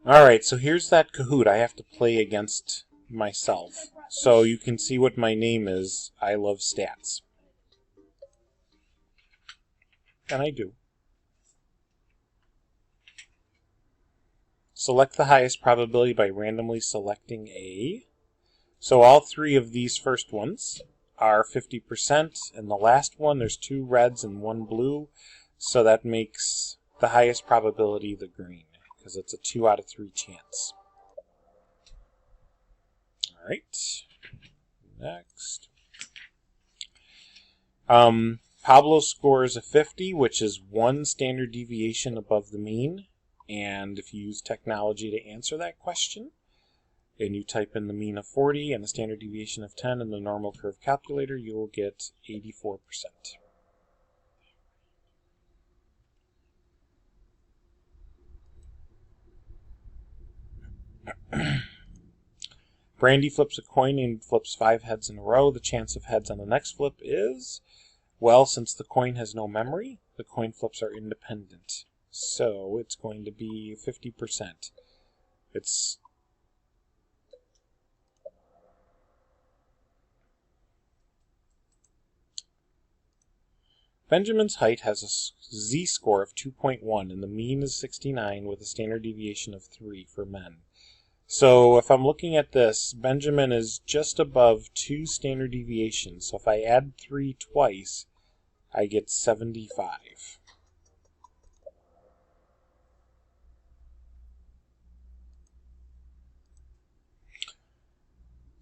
Alright, so here's that Kahoot. I have to play against myself. So you can see what my name is. I love stats. And I do. Select the highest probability by randomly selecting a. So all three of these first ones are 50%, and the last one, there's 2 reds and 1 blue, so that makes the highest probability the green, because it's a 2 out of 3 chance. Alright, next. Pablo's score is a 50, which is 1 standard deviation above the mean, and if you use technology to answer that question, and you type in the mean of 40 and the standard deviation of 10 in the normal curve calculator, you will get 84%. Brandy flips a coin and flips 5 heads in a row. The chance of heads on the next flip is, well, since the coin has no memory, the coin flips are independent. So it's going to be 50%. Benjamin's height has a z-score of 2.1, and the mean is 69 with a standard deviation of 3 for men. So if I'm looking at this, Benjamin is just above 2 standard deviations. So if I add 3 twice, I get 75.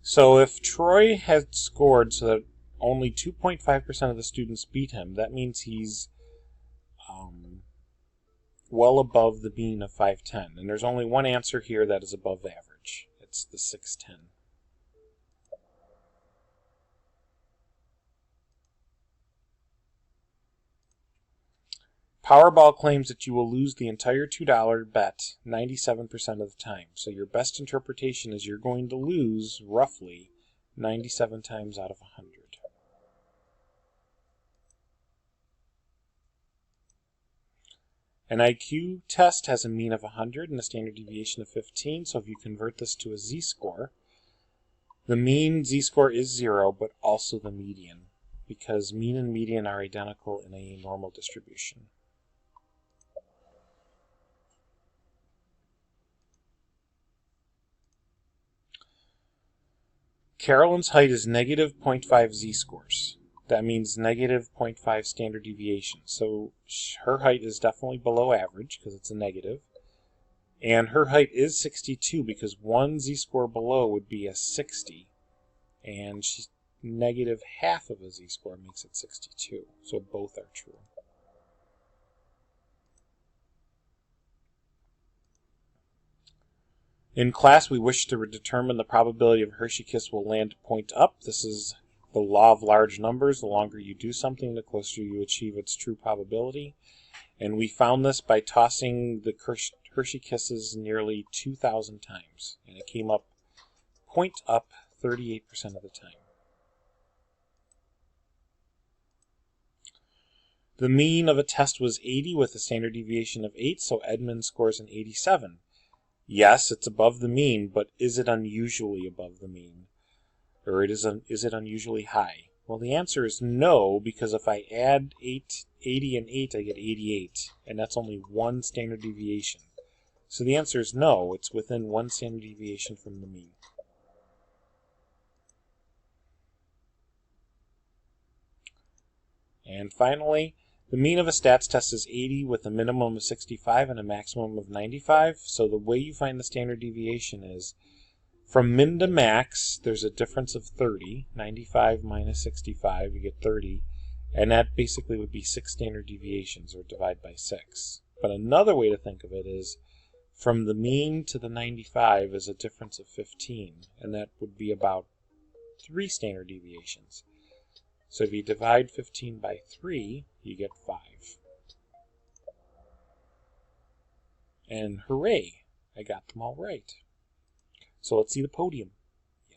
So if Troy had scored so that only 2.5% of the students beat him, that means he's well above the mean of 510. And there's only one answer here that is above average. It's the 610. Powerball claims that you will lose the entire $2 bet 97% of the time. So your best interpretation is you're going to lose, roughly, 97 times out of 100. An IQ test has a mean of 100 and a standard deviation of 15, so if you convert this to a z-score, the mean z-score is 0, but also the median, because mean and median are identical in a normal distribution. Carolyn's height is negative 0.5 z-scores. That means negative 0.5 standard deviation. So her height is definitely below average because it's a negative. And her height is 62 because 1 z-score below would be a 60. And she's negative half of a z-score makes it 62. So both are true. In class, we wish to determine the probability of Hershey Kiss will land point up. This is the law of large numbers. The longer you do something, the closer you achieve its true probability. And we found this by tossing the Hershey Kisses nearly 2,000 times. And it came up point up 38% of the time. The mean of a test was 80 with a standard deviation of 8, so Edmund scores an 87. Yes, it's above the mean, but is it unusually above the mean? Or is it unusually high? Well, the answer is no, because if I add 80 and 8, I get 88, and that's only 1 standard deviation. So the answer is no, it's within 1 standard deviation from the mean. And finally, the mean of a stats test is 80 with a minimum of 65 and a maximum of 95. So the way you find the standard deviation is from min to max, there's a difference of 30. 95 minus 65, you get 30. And that basically would be 6 standard deviations, or divide by 6. But another way to think of it is from the mean to the 95 is a difference of 15. And that would be about 3 standard deviations. So if you divide 15 by 3, you get 5. And hooray, I got them all right. So let's see the podium.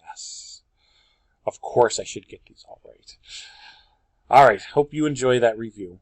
Yes. Of course I should get these all right. All right, hope you enjoy that review.